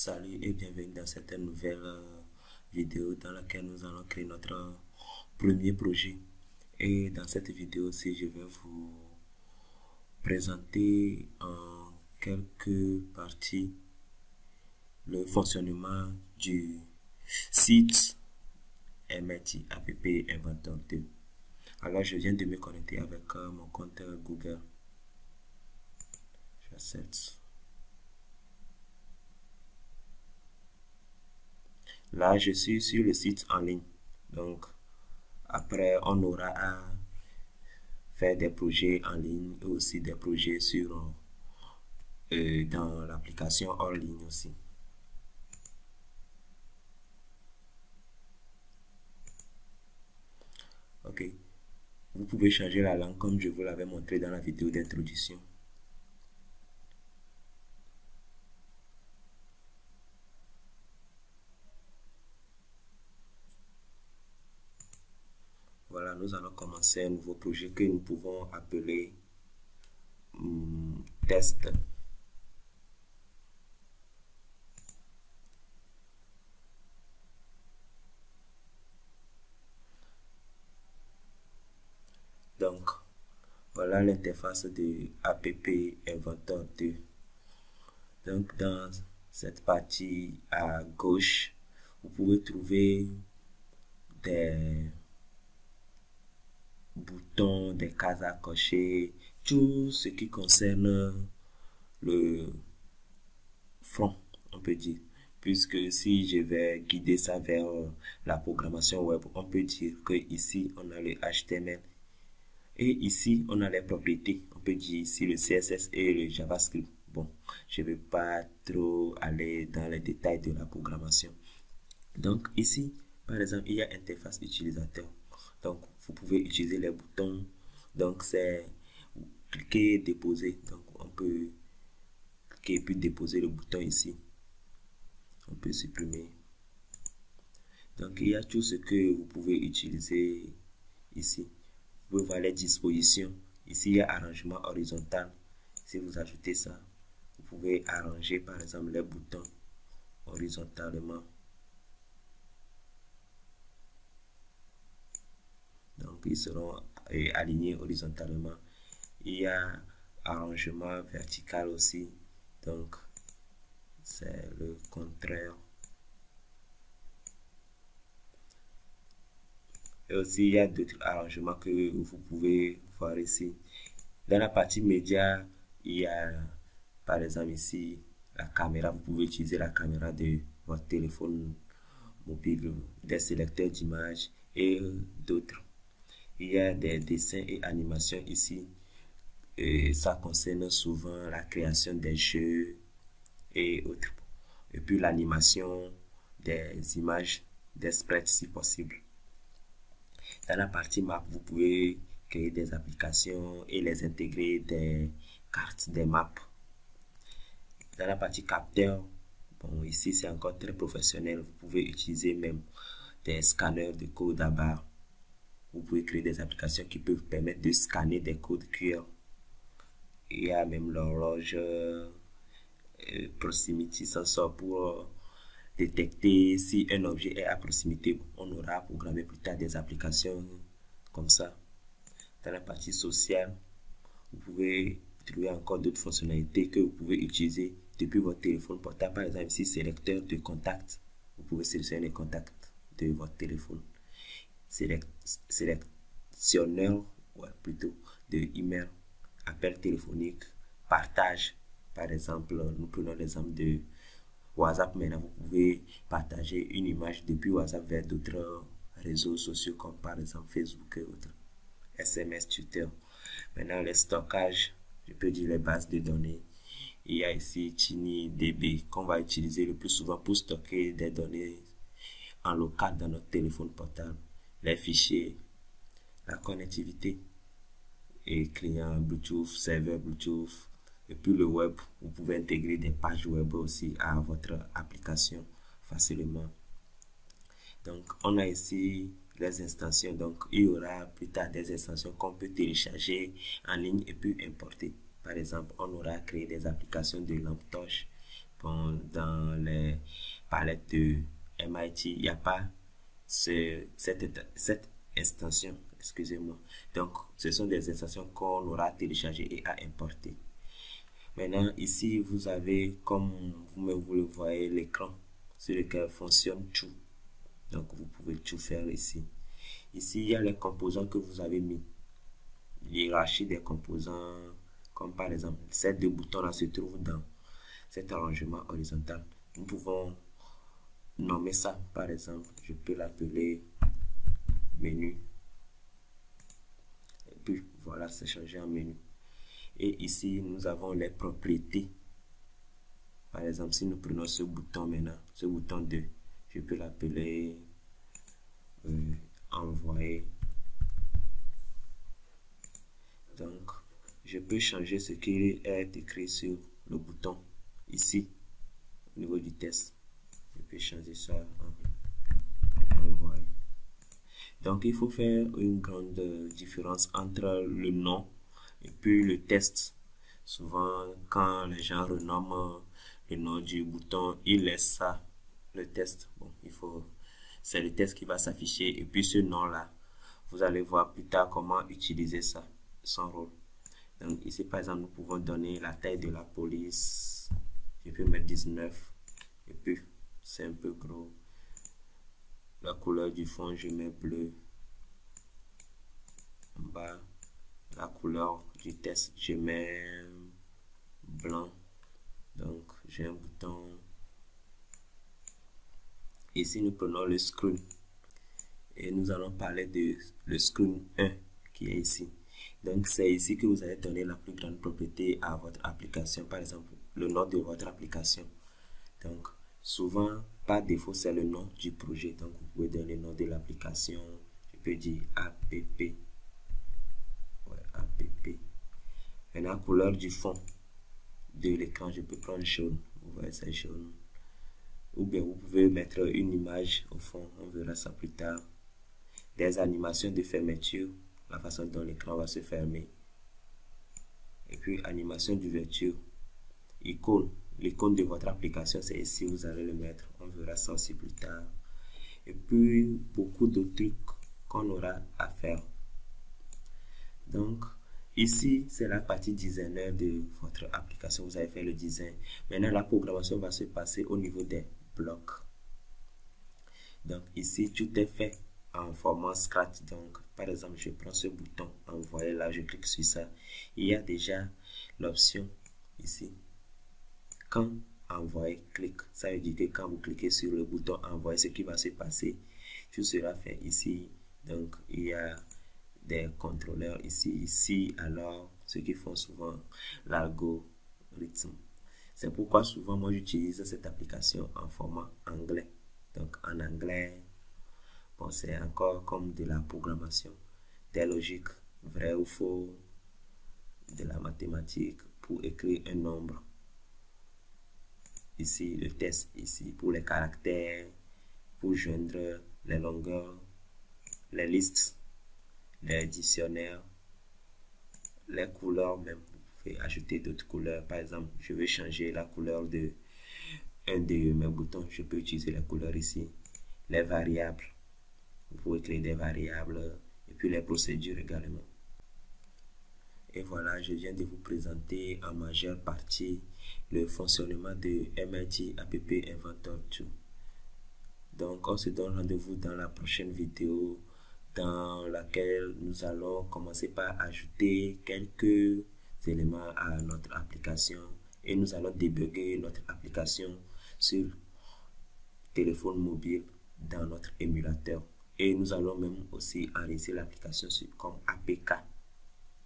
Salut et bienvenue dans cette nouvelle vidéo dans laquelle nous allons créer notre premier projet. Et dans cette vidéo-ci, je vais vous présenter en quelques parties le fonctionnement du site MIT App Inventor 2. Alors, je viens de me connecter avec mon compte Google. J'accepte. Là, je suis sur le site en ligne. Donc, après, on aura à faire des projets en ligne et aussi des projets sur dans l'application en ligne aussi. Ok. Vous pouvez changer la langue comme je vous l'avais montré dans la vidéo d'introduction. Voilà, nous allons commencer un nouveau projet que nous pouvons appeler test. Donc, voilà l'interface de App Inventor 2. Donc, dans cette partie à gauche, vous pouvez trouver des boutons, des cases à cocher, tout ce qui concerne le front, on peut dire. Puisque si je vais guider ça vers la programmation web, on peut dire que ici on a le HTML et ici on a les propriétés. On peut dire ici le CSS et le JavaScript. Bon, je ne vais pas trop aller dans les détails de la programmation. Donc ici, par exemple, il y a interface utilisateur. Donc, vous pouvez utiliser les boutons. Donc, c'est cliquer, déposer. Donc, on peut cliquer puis déposer le bouton ici. On peut supprimer. Donc, il y a tout ce que vous pouvez utiliser ici. Vous pouvez voir les dispositions. Ici, il y a arrangement horizontal. Si vous ajoutez ça, vous pouvez arranger par exemple les boutons horizontalement. Donc, ils seront alignés horizontalement. Il y a arrangement vertical aussi. Donc, c'est le contraire. Et aussi, il y a d'autres arrangements que vous pouvez voir ici. Dans la partie média, il y a, par exemple, ici, la caméra. Vous pouvez utiliser la caméra de votre téléphone mobile, des sélecteurs d'images et d'autres. Il y a des dessins et animations ici. Et ça concerne souvent la création des jeux et autres. Et puis l'animation des images, des sprites si possible. Dans la partie map, vous pouvez créer des applications et les intégrer des cartes, des maps. Dans la partie capteur, bon, ici c'est encore très professionnel. Vous pouvez utiliser même des scanners de code à barre. Vous pouvez créer des applications qui peuvent permettre de scanner des codes QR. Il y a même l'horloge proximity sensor pour détecter si un objet est à proximité. On aura programmé plus tard des applications comme ça. Dans la partie sociale, vous pouvez trouver encore d'autres fonctionnalités que vous pouvez utiliser depuis votre téléphone portable. Par exemple, ici, sélecteur de contacts. Vous pouvez sélectionner les contacts de votre téléphone. Sélectionneur, ouais, plutôt, de email, appel téléphonique, partage. Par exemple, nous prenons l'exemple de WhatsApp. Maintenant, vous pouvez partager une image depuis WhatsApp vers d'autres réseaux sociaux comme par exemple Facebook et autres. SMS, Twitter. Maintenant, les stockages, je peux dire les bases de données. Il y a ici TinyDB qu'on va utiliser le plus souvent pour stocker des données en local dans notre téléphone portable. Les fichiers, la connectivité et client Bluetooth, serveur Bluetooth. Et puis le web, vous pouvez intégrer des pages web aussi à votre application facilement. Donc, on a ici les extensions. Donc, il y aura plus tard des extensions qu'on peut télécharger en ligne et puis importer. Par exemple, on aura créé des applications de lampe torche Bon, dans les palettes de MIT, il n'y a pas cette extension, excusez-moi. Donc, ce sont des extensions qu'on aura téléchargées et à importer. Maintenant, ici, vous avez, comme vous le voyez, l'écran sur lequel fonctionne tout. Donc, vous pouvez tout faire ici. Ici, il y a les composants que vous avez mis. L'hiérarchie des composants, comme par exemple, ces deux boutons-là se trouvent dans cet arrangement horizontal. Nous pouvons nommer ça, par exemple, je peux l'appeler menu. Et puis, voilà, c'est changé en menu. Et ici, nous avons les propriétés. Par exemple, si nous prenons ce bouton maintenant, ce bouton 2, je peux l'appeler envoyer. Donc, je peux changer ce qui est écrit sur le bouton ici, au niveau du test. Je peux changer ça en envoyer. Donc, il faut faire une grande différence entre le nom et puis le test. Souvent, quand les gens renomment le nom du bouton, ils laissent ça, le test. Bon, c'est le test qui va s'afficher et puis ce nom-là, vous allez voir plus tard comment utiliser ça, son rôle. Donc ici, par exemple, nous pouvons donner la taille de la police. Je peux mettre 19 et puis c'est un peu gros. La couleur du fond, je mets bleu. En bas, la couleur du test, je mets blanc. Donc, j'ai un bouton. Ici, nous prenons le screen. Et nous allons parler de le screen 1 qui est ici. Donc, c'est ici que vous allez donner la plus grande propriété à votre application. Par exemple, le nom de votre application. Donc, souvent, par défaut, c'est le nom du projet. Donc, vous pouvez donner le nom de l'application. Je peux dire app. Ouais, app. Maintenant, couleur du fond de l'écran, je peux prendre jaune. Vous voyez, c'est jaune. Ou bien, vous pouvez mettre une image au fond. On verra ça plus tard. Des animations de fermeture. La façon dont l'écran va se fermer. Et puis, animation d'ouverture. Icône. L'icône de votre application, c'est ici, vous allez le mettre. On verra ça aussi plus tard. Et puis, beaucoup de trucs qu'on aura à faire. Donc, ici, c'est la partie designer de votre application. Vous avez fait le design. Maintenant, la programmation va se passer au niveau des blocs. Donc, ici, tout est fait en format Scratch. Donc, par exemple, je prends ce bouton envoyer là, je clique sur ça. Il y a déjà l'option ici. Quand envoyer, clique. Ça veut dire que quand vous cliquez sur le bouton envoyer, ce qui va se passer, tout sera fait ici. Donc, il y a des contrôleurs ici, alors, ceux qui font souvent l'algorithme. C'est pourquoi souvent, moi, j'utilise cette application en format anglais. Donc, en anglais, bon, c'est encore comme de la programmation, des logiques, vrai ou faux, de la mathématique pour écrire un nombre. Ici, le test, ici, pour les caractères, pour joindre les longueurs, les listes, les dictionnaires, les couleurs même. Vous pouvez ajouter d'autres couleurs. Par exemple, je vais changer la couleur de un de mes boutons. Je peux utiliser la couleur ici. Les variables. Vous pouvez créer des variables et puis les procédures également. Et voilà, je viens de vous présenter en majeure partie le fonctionnement de MIT App Inventor 2. Donc, on se donne rendez-vous dans la prochaine vidéo dans laquelle nous allons commencer par ajouter quelques éléments à notre application et nous allons débugger notre application sur téléphone mobile dans notre émulateur. Et nous allons même aussi enregistrer l'application comme APK.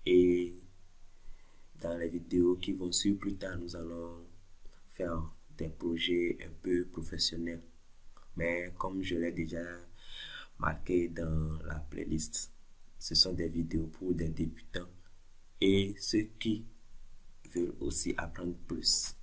Et dans les vidéos qui vont suivre plus tard, nous allons faire des projets un peu professionnels. Mais comme je l'ai déjà marqué dans la playlist, ce sont des vidéos pour des débutants et ceux qui veulent aussi apprendre plus.